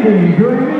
Complimenti 2012!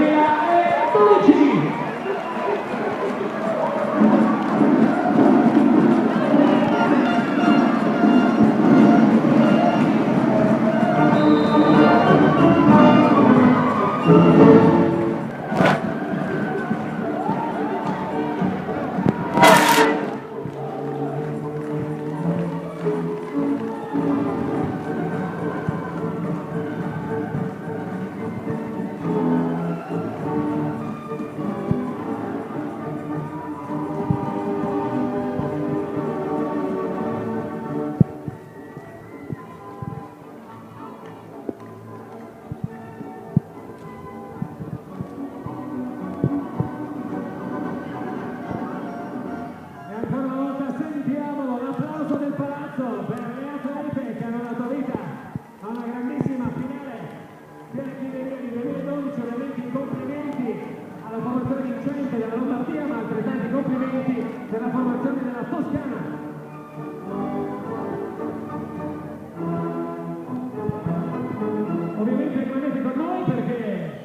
Della formazione della Toscana. Ovviamente rimanete con noi perché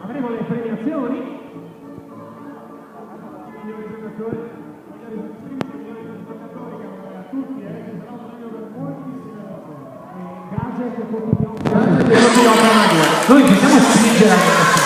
avremo le premiazioni. Signori giocatori, a tutti, che sarà un anno per moltissime cose. Gadget e continuiamo. Noi ci siamo spingere